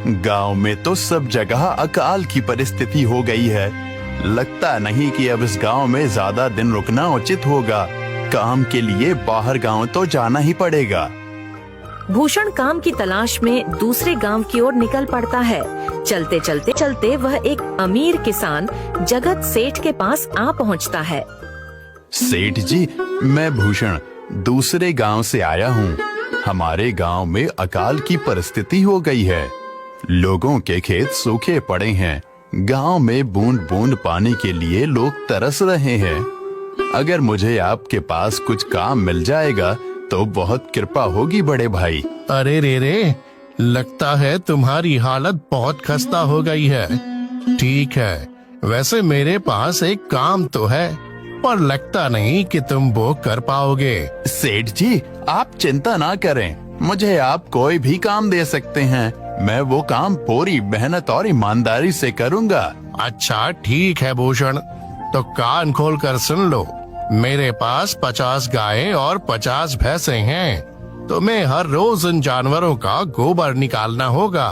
गांव में तो सब जगह अकाल की परिस्थिति हो गई है। लगता नहीं कि अब इस गांव में ज्यादा दिन रुकना उचित होगा। काम के लिए बाहर गांव तो जाना ही पड़ेगा। भूषण काम की तलाश में दूसरे गांव की ओर निकल पड़ता है। चलते चलते वह एक अमीर किसान जगत सेठ के पास आ पहुंचता है। सेठ जी, मैं भूषण दूसरे गांव से आया हूँ। हमारे गांव में अकाल की परिस्थिति हो गई है। लोगों के खेत सूखे पड़े हैं। गांव में बूंद बूंद पानी के लिए लोग तरस रहे हैं। अगर मुझे आपके पास कुछ काम मिल जाएगा तो बहुत कृपा होगी बड़े भाई। अरे रे, लगता है तुम्हारी हालत बहुत खस्ता हो गई है। ठीक है, वैसे मेरे पास एक काम तो है, पर लगता नहीं कि तुम वो कर पाओगे। सेठ जी, आप चिंता ना करें, मुझे आप कोई भी काम दे सकते हैं। मैं वो काम पूरी मेहनत और ईमानदारी से करूंगा। अच्छा ठीक है भूषण, तो कान खोल कर सुन लो। मेरे पास 50 गायें और 50 भैंसें हैं। तुम्हें हर रोज उन जानवरों का गोबर निकालना होगा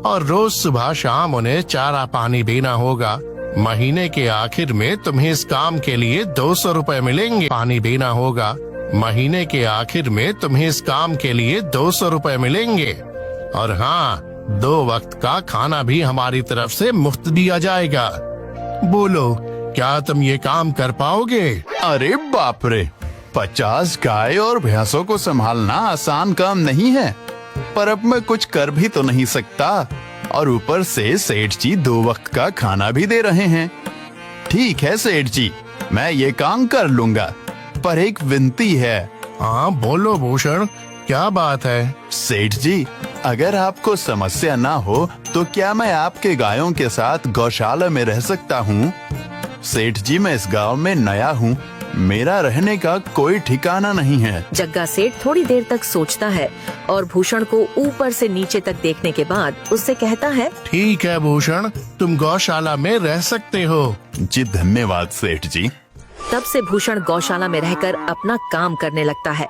और रोज सुबह शाम उन्हें चारा पानी देना होगा। महीने के आखिर में तुम्हें इस काम के लिए 200 रुपए मिलेंगे। पानी देना होगा। महीने के आखिर में तुम्हें इस काम के लिए 200 रुपए मिलेंगे। और हाँ, 2 वक्त का खाना भी हमारी तरफ से मुफ्त दिया जाएगा। बोलो, क्या तुम ये काम कर पाओगे? अरे बाप रे, 50 गाय और भैंसों को संभालना आसान काम नहीं है। पर अब मैं कुछ कर भी तो नहीं सकता, और ऊपर से सेठ जी 2 वक्त का खाना भी दे रहे हैं। ठीक है सेठ जी, मैं ये काम कर लूंगा, पर एक विनती है। हाँ बोलो भूषण, क्या बात है? सेठ जी, अगर आपको समस्या ना हो तो क्या मैं आपके गायों के साथ गौशाला में रह सकता हूँ? सेठ जी, मैं इस गांव में नया हूँ, मेरा रहने का कोई ठिकाना नहीं है। जग्गा सेठ थोड़ी देर तक सोचता है और भूषण को ऊपर से नीचे तक देखने के बाद उससे कहता है, ठीक है भूषण, तुम गौशाला में रह सकते हो। जी धन्यवाद सेठ जी। तब से भूषण गौशाला में रहकर अपना काम करने लगता है।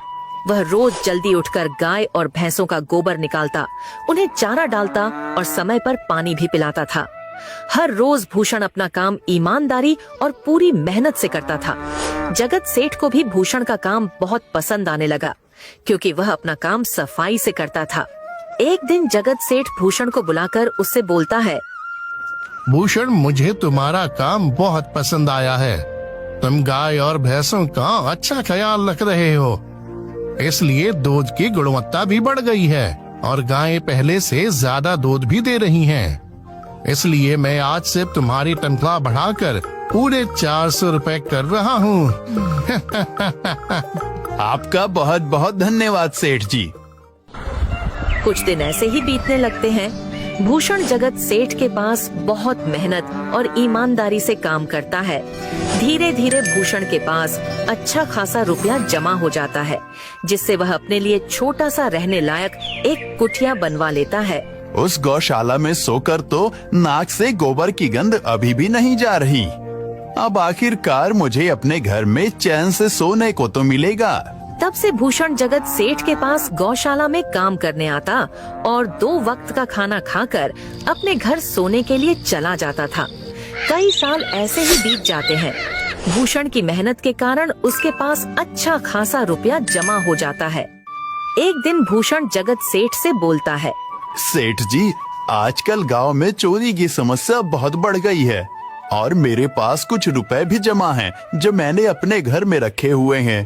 वह रोज जल्दी उठकर गाय और भैंसों का गोबर निकालता, उन्हें चारा डालता और समय पर पानी भी पिलाता था। हर रोज भूषण अपना काम ईमानदारी और पूरी मेहनत से करता था। जगत सेठ को भी भूषण का काम बहुत पसंद आने लगा, क्योंकि वह अपना काम सफाई से करता था। एक दिन जगत सेठ भूषण को बुलाकर उससे बोलता है, भूषण, मुझे तुम्हारा काम बहुत पसंद आया है। तुम गाय और भैंसों का अच्छा ख्याल रख रहे हो, इसलिए दूध की गुणवत्ता भी बढ़ गई है और गायें पहले से ज्यादा दूध भी दे रही हैं। इसलिए मैं आज से तुम्हारी तनख्वाह बढ़ाकर पूरे 400 रुपए कर रहा हूँ। आपका बहुत बहुत धन्यवाद सेठ जी। कुछ दिन ऐसे ही बीतने लगते हैं। भूषण जगत सेठ के पास बहुत मेहनत और ईमानदारी से काम करता है। धीरे धीरे भूषण के पास अच्छा खासा रुपया जमा हो जाता है, जिससे वह अपने लिए छोटा सा रहने लायक एक कुटिया बनवा लेता है। उस गौशाला में सोकर तो नाक से गोबर की गंध अभी भी नहीं जा रही। अब आखिरकार मुझे अपने घर में चैन से सोने को तो मिलेगा। तब से भूषण जगत सेठ के पास गौशाला में काम करने आता और 2 वक्त का खाना खाकर अपने घर सोने के लिए चला जाता था। कई साल ऐसे ही बीत जाते हैं। भूषण की मेहनत के कारण उसके पास अच्छा खासा रुपया जमा हो जाता है। एक दिन भूषण जगत सेठ से बोलता है, सेठ जी, आजकल गांव में चोरी की समस्या बहुत बढ़ गई है और मेरे पास कुछ रुपए भी जमा हैं जो मैंने अपने घर में रखे हुए हैं,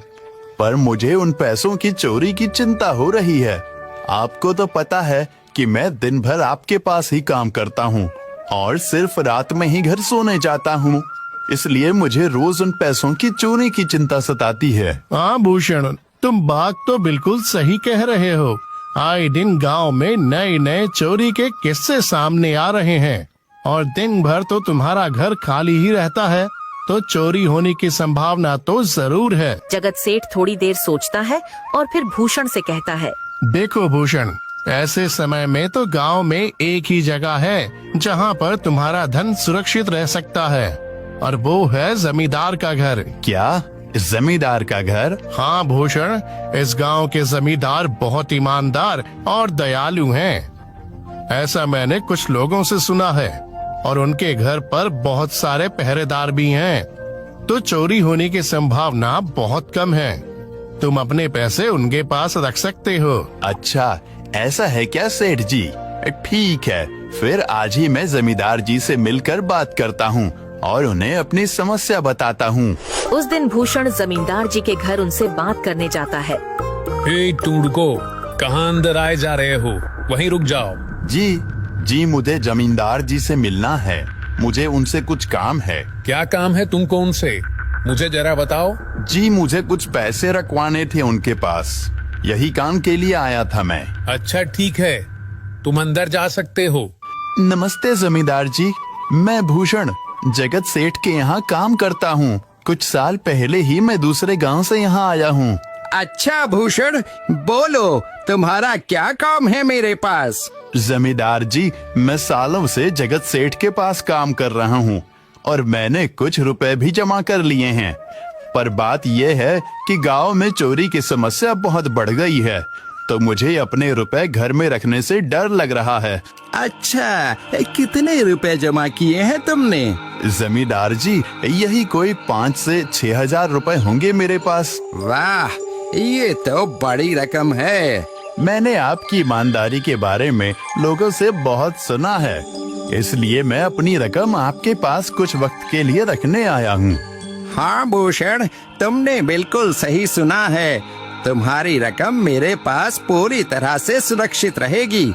पर मुझे उन पैसों की चोरी की चिंता हो रही है। आपको तो पता है कि मैं दिन भर आपके पास ही काम करता हूँ और सिर्फ रात में ही घर सोने जाता हूँ, इसलिए मुझे रोज उन पैसों की चोरी की चिंता सताती है। हाँ भूषण, तुम बात तो बिल्कुल सही कह रहे हो। आए दिन गांव में नए नए चोरी के किस्से सामने आ रहे हैं और दिन भर तो तुम्हारा घर खाली ही रहता है, तो चोरी होने की संभावना तो जरूर है। जगत सेठ थोड़ी देर सोचता है और फिर भूषण से कहता है, देखो भूषण, ऐसे समय में तो गांव में एक ही जगह है जहां पर तुम्हारा धन सुरक्षित रह सकता है, और वो है जमींदार का घर। क्या जमींदार का घर? हाँ भूषण, इस गांव के जमींदार बहुत ईमानदार और दयालु हैं। ऐसा मैंने कुछ लोगों से सुना है और उनके घर पर बहुत सारे पहरेदार भी हैं, तो चोरी होने की संभावना बहुत कम है। तुम अपने पैसे उनके पास रख सकते हो। अच्छा, ऐसा है क्या सेठ जी? ठीक है, फिर आज ही मैं जमींदार जी से मिलकर बात करता हूँ और उन्हें अपनी समस्या बताता हूँ। उस दिन भूषण जमींदार जी के घर उनसे बात करने जाता है। हे टूडको, कहाँ अंदर आए जा रहे हो? वहीं रुक जाओ। जी, मुझे जमींदार जी से मिलना है। मुझे उनसे कुछ काम है। क्या काम है तुमको उनसे? मुझे जरा बताओ। जी, मुझे कुछ पैसे रखवाने थे उनके पास, यही काम के लिए आया था मैं। अच्छा ठीक है, तुम अंदर जा सकते हो। नमस्ते जमींदार जी, मैं भूषण जगत सेठ के यहाँ काम करता हूँ। कुछ साल पहले ही मैं दूसरे गांव से यहाँ आया हूँ। अच्छा भूषण, बोलो तुम्हारा क्या काम है मेरे पास? जमींदार जी, मैं सालों से जगत सेठ के पास काम कर रहा हूँ और मैंने कुछ रुपए भी जमा कर लिए हैं। पर बात यह है कि गांव में चोरी की समस्या बहुत बढ़ गई है, तो मुझे अपने रुपए घर में रखने से डर लग रहा है। अच्छा, कितने रुपए जमा किए हैं तुमने? जमींदार जी, यही कोई 5 से 6 हजार रुपए होंगे मेरे पास। वाह, ये तो बड़ी रकम है। मैंने आपकी ईमानदारी के बारे में लोगों से बहुत सुना है, इसलिए मैं अपनी रकम आपके पास कुछ वक्त के लिए रखने आया हूँ। हाँ भूषण, तुमने बिल्कुल सही सुना है। तुम्हारी रकम मेरे पास पूरी तरह से सुरक्षित रहेगी।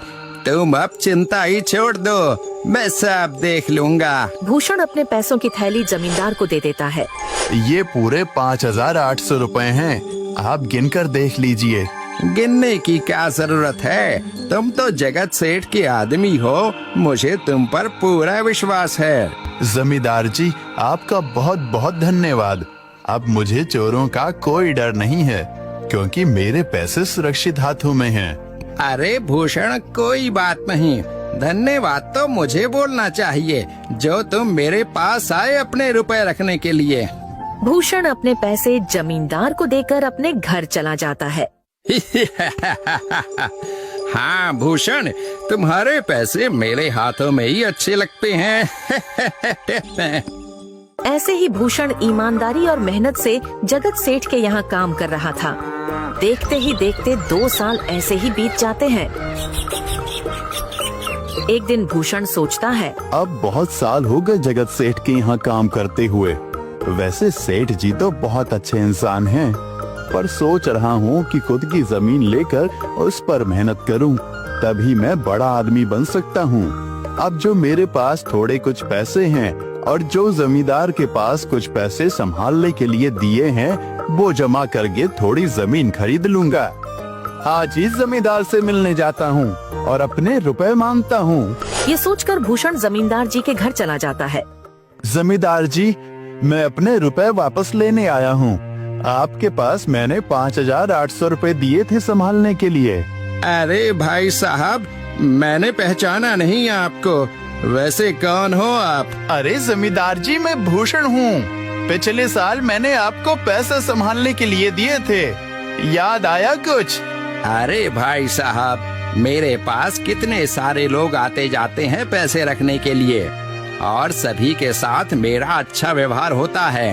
तुम अब चिंता ही छोड़ दो, मैं सब देख लूंगा। भूषण अपने पैसों की थैली जमींदार को दे देता है। ये पूरे 5,800 रुपए हैं, आप गिनकर देख लीजिए। गिनने की क्या जरूरत है? तुम तो जगत सेठ के आदमी हो, मुझे तुम पर पूरा विश्वास है। जमींदार जी, आपका बहुत बहुत धन्यवाद। अब मुझे चोरों का कोई डर नहीं है, क्योंकि मेरे पैसे सुरक्षित हाथों में हैं। अरे भूषण, कोई बात नहीं, धन्यवाद तो मुझे बोलना चाहिए, जो तुम मेरे पास आए अपने रुपए रखने के लिए। भूषण अपने पैसे जमींदार को देकर अपने घर चला जाता है। हाँ भूषण, तुम्हारे पैसे मेरे हाथों में ही अच्छे लगते हैं। ऐसे ही भूषण ईमानदारी और मेहनत से जगत सेठ के यहाँ काम कर रहा था। देखते ही देखते 2 साल ऐसे ही बीत जाते हैं। एक दिन भूषण सोचता है, अब बहुत साल हो गए जगत सेठ के यहाँ काम करते हुए। वैसे सेठ जी तो बहुत अच्छे इंसान हैं, पर सोच रहा हूँ कि खुद की जमीन लेकर उस पर मेहनत करूँ, तभी मैं बड़ा आदमी बन सकता हूँ। अब जो मेरे पास थोड़े कुछ पैसे हैं और जो जमींदार के पास कुछ पैसे संभालने के लिए दिए हैं, वो जमा करके थोड़ी जमीन खरीद लूंगा। आज ही जमींदार से मिलने जाता हूँ और अपने रुपए मांगता हूँ। ये सोचकर भूषण जमींदार जी के घर चला जाता है। जमींदार जी, मैं अपने रुपए वापस लेने आया हूँ। आपके पास मैंने 5,800 रुपए दिए थे संभालने के लिए। अरे भाई साहब, मैंने पहचाना नहीं आपको, वैसे कौन हो आप? अरे जमींदार जी, मैं भूषण हूँ। पिछले साल मैंने आपको पैसे संभालने के लिए दिए थे, याद आया कुछ? अरे भाई साहब, मेरे पास कितने सारे लोग आते जाते हैं पैसे रखने के लिए, और सभी के साथ मेरा अच्छा व्यवहार होता है।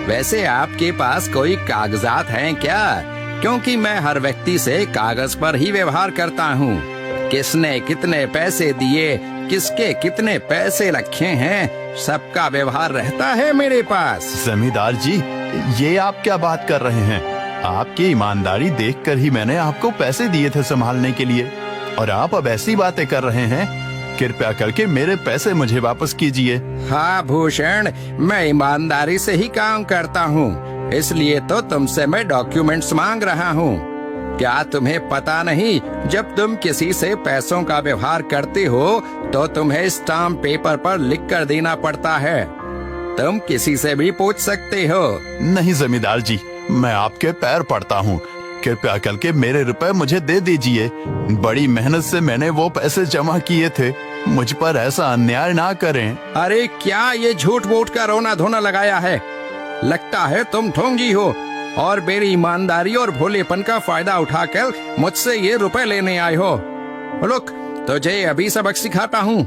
वैसे आपके पास कोई कागजात हैं क्या? क्योंकि मैं हर व्यक्ति से कागज पर ही व्यवहार करता हूँ। किसने कितने पैसे दिए, किसके कितने पैसे रखे हैं, सबका व्यवहार रहता है मेरे पास। जमींदार जी, ये आप क्या बात कर रहे हैं? आपकी ईमानदारी देखकर ही मैंने आपको पैसे दिए थे संभालने के लिए, और आप अब ऐसी बातें कर रहे हैं। कृपया करके मेरे पैसे मुझे वापस कीजिए। हाँ भूषण, मैं ईमानदारी से ही काम करता हूँ, इसलिए तो तुमसे मैं डॉक्यूमेंट्स मांग रहा हूँ। क्या तुम्हें पता नहीं, जब तुम किसी से पैसों का व्यवहार करते हो तो तुम्हें स्टाम्प पेपर पर लिख कर देना पड़ता है। तुम किसी से भी पूछ सकते हो। नहीं जमींदार जी, मैं आपके पैर पड़ता हूँ, कृपया करके मेरे रुपए मुझे दे दीजिए। बड़ी मेहनत से मैंने वो पैसे जमा किए थे, मुझ पर ऐसा अन्याय ना करें। अरे क्या ये झूठ मूठ का रोना धोना लगाया है? लगता है तुम ढोंगी हो और मेरी ईमानदारी और भोलेपन का फायदा उठाकर मुझसे ये रुपए लेने आए हो। रुक, तुझे अभी सबक सिखाता हूँ।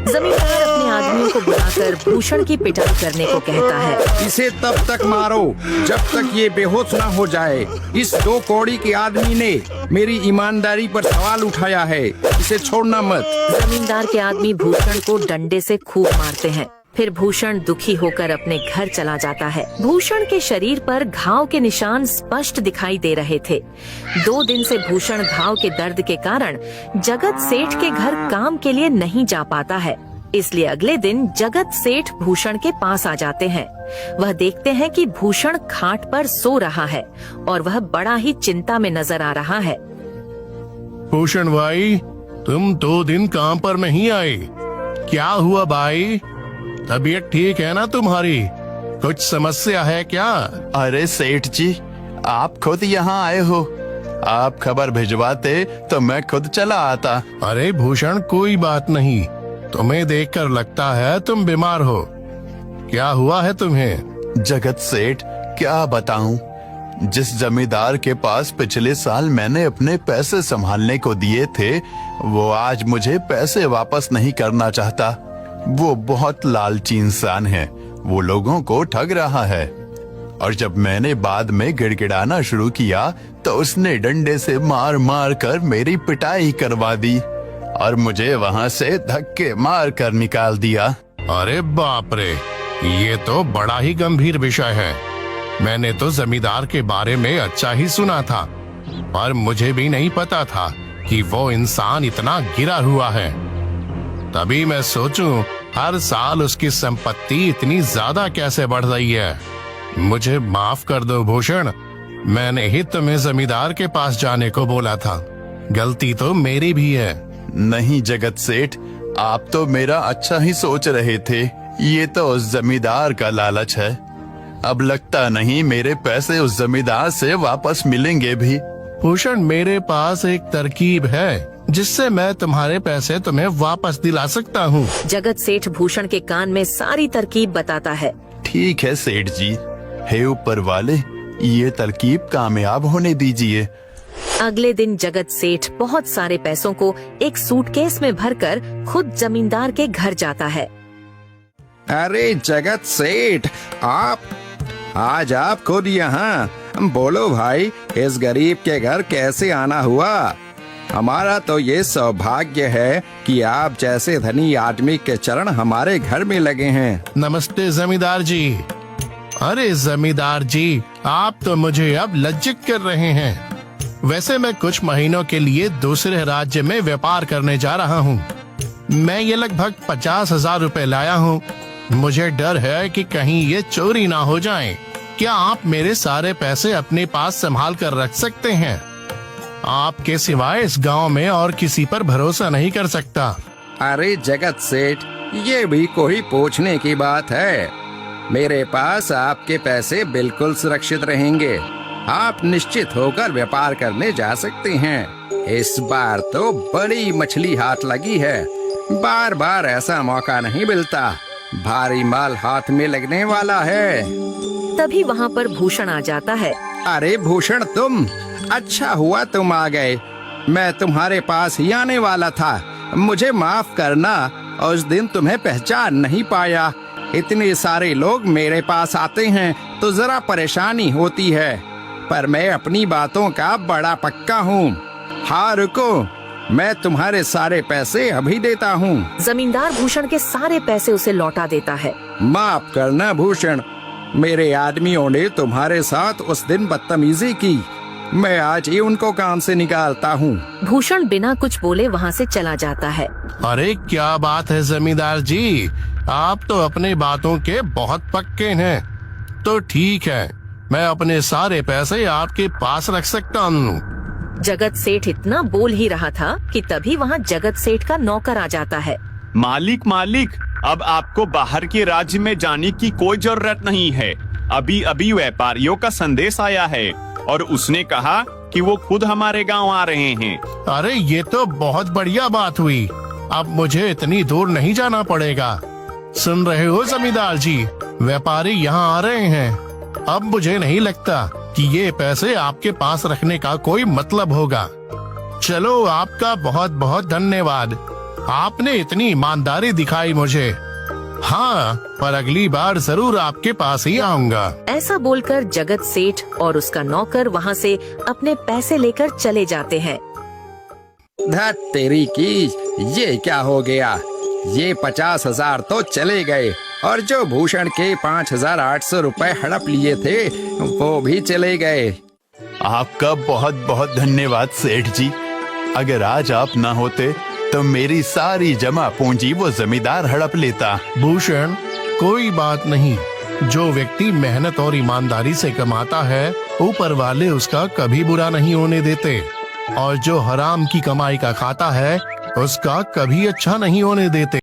जमींदार अपने आदमियों को बुलाकर भूषण की पिटाई करने को कहता है। इसे तब तक मारो जब तक ये बेहोश न हो जाए। इस 2 कौड़ी के आदमी ने मेरी ईमानदारी पर सवाल उठाया है, इसे छोड़ना मत। जमींदार के आदमी भूषण को डंडे से खूब मारते हैं। फिर भूषण दुखी होकर अपने घर चला जाता है। भूषण के शरीर पर घाव के निशान स्पष्ट दिखाई दे रहे थे। 2 दिन से भूषण घाव के दर्द के कारण जगत सेठ के घर काम के लिए नहीं जा पाता है। इसलिए अगले दिन जगत सेठ भूषण के पास आ जाते हैं। वह देखते हैं कि भूषण खाट पर सो रहा है और वह बड़ा ही चिंता में नजर आ रहा है। भूषण भाई, तुम 2 दिन काम पर नहीं आए, क्या हुआ भाई? तबीयत ठीक है ना तुम्हारी? कुछ समस्या है क्या? अरे सेठ जी, आप खुद यहाँ आए हो। आप खबर भिजवाते तो मैं खुद चला आता। अरे भूषण, कोई बात नहीं, तुम्हें देखकर लगता है तुम बीमार हो। क्या हुआ है तुम्हें? जगत सेठ, क्या बताऊं, जिस जमींदार के पास पिछले साल मैंने अपने पैसे संभालने को दिए थे, वो आज मुझे पैसे वापस नहीं करना चाहता। वो बहुत लालची इंसान है, वो लोगों को ठग रहा है। और जब मैंने बाद में गिड़गिड़ाना शुरू किया तो उसने डंडे से मार मार कर मेरी पिटाई करवा दी और मुझे वहाँ से धक्के मार कर निकाल दिया। अरे बाप रे, ये तो बड़ा ही गंभीर विषय है। मैंने तो जमींदार के बारे में अच्छा ही सुना था, पर मुझे भी नहीं पता था कि वो इंसान इतना गिरा हुआ है। तभी मैं सोचूं, हर साल उसकी संपत्ति इतनी ज्यादा कैसे बढ़ रही है। मुझे माफ कर दो भूषण, मैंने ही तुम्हें जमींदार के पास जाने को बोला था। गलती तो मेरी भी है। नहीं जगत सेठ, आप तो मेरा अच्छा ही सोच रहे थे। ये तो उस जमींदार का लालच है। अब लगता नहीं मेरे पैसे उस जमींदार से वापस मिलेंगे भी। भूषण, मेरे पास एक तरकीब है जिससे मैं तुम्हारे पैसे तुम्हें वापस दिला सकता हूँ। जगत सेठ भूषण के कान में सारी तरकीब बताता है। ठीक है सेठ जी, हे ऊपर वाले, ये तरकीब कामयाब होने दीजिए। अगले दिन जगत सेठ बहुत सारे पैसों को एक सूटकेस में भरकर खुद जमींदार के घर जाता है। अरे जगत सेठ, आज आप खुद यहाँ? बोलो भाई, इस गरीब के घर कैसे आना हुआ? हमारा तो ये सौभाग्य है कि आप जैसे धनी आदमी के चरण हमारे घर में लगे हैं। नमस्ते जमींदार जी। अरे जमींदार जी, आप तो मुझे अब लज्जित कर रहे हैं। वैसे मैं कुछ महीनों के लिए दूसरे राज्य में व्यापार करने जा रहा हूँ। मैं ये लगभग 50,000 रुपए लाया हूँ। मुझे डर है कि कहीं ये चोरी ना हो जाए। क्या आप मेरे सारे पैसे अपने पास संभाल कर रख सकते हैं? आपके सिवाय इस गांव में और किसी पर भरोसा नहीं कर सकता। अरे जगत सेठ, ये भी कोई पूछने की बात है? मेरे पास आपके पैसे बिल्कुल सुरक्षित रहेंगे। आप निश्चित होकर व्यापार करने जा सकते हैं। इस बार तो बड़ी मछली हाथ लगी है। बार बार ऐसा मौका नहीं मिलता। भारी माल हाथ में लगने वाला है। तभी वहाँ पर भूषण आ जाता है। अरे भूषण, तुम? अच्छा हुआ तुम आ गए। मैं तुम्हारे पास ही आने वाला था। मुझे माफ करना, उस दिन तुम्हें पहचान नहीं पाया। इतने सारे लोग मेरे पास आते हैं तो जरा परेशानी होती है, पर मैं अपनी बातों का बड़ा पक्का हूँ। हाँ रुको, मैं तुम्हारे सारे पैसे अभी देता हूँ। जमींदार भूषण के सारे पैसे उसे लौटा देता है। माफ करना भूषण, मेरे आदमियों ने तुम्हारे साथ उस दिन बदतमीजी की। मैं आज ही उनको काम से निकालता हूँ। भूषण बिना कुछ बोले वहाँ से चला जाता है। अरे क्या बात है जमींदार जी, आप तो अपने बातों के बहुत पक्के हैं। तो ठीक है, मैं अपने सारे पैसे आपके पास रख सकता हूँ। जगत सेठ इतना बोल ही रहा था कि तभी वहाँ जगत सेठ का नौकर आ जाता है। मालिक, अब आपको बाहर के राज्य में जाने की कोई जरूरत नहीं है। अभी अभी व्यापारियों का संदेश आया है और उसने कहा कि वो खुद हमारे गांव आ रहे हैं। अरे ये तो बहुत बढ़िया बात हुई। अब मुझे इतनी दूर नहीं जाना पड़ेगा। सुन रहे हो जमींदार जी, व्यापारी यहाँ आ रहे हैं। अब मुझे नहीं लगता कि ये पैसे आपके पास रखने का कोई मतलब होगा। चलो, आपका बहुत बहुत धन्यवाद। आपने इतनी ईमानदारी दिखाई मुझे। हाँ, पर अगली बार जरूर आपके पास ही आऊंगा। ऐसा बोलकर जगत सेठ और उसका नौकर वहाँ से अपने पैसे लेकर चले जाते हैं। धत तेरी की, ये क्या हो गया? ये 50,000 तो चले गए और जो भूषण के 5,800 रुपए हड़प लिए थे वो भी चले गए। आपका बहुत बहुत धन्यवाद सेठ जी। अगर आज आप ना होते तो मेरी सारी जमा पूंजी वो जमींदार हड़प लेता। भूषण, कोई बात नहीं। जो व्यक्ति मेहनत और ईमानदारी से कमाता है, ऊपर वाले उसका कभी बुरा नहीं होने देते, और जो हराम की कमाई का खाता है उसका कभी अच्छा नहीं होने देते।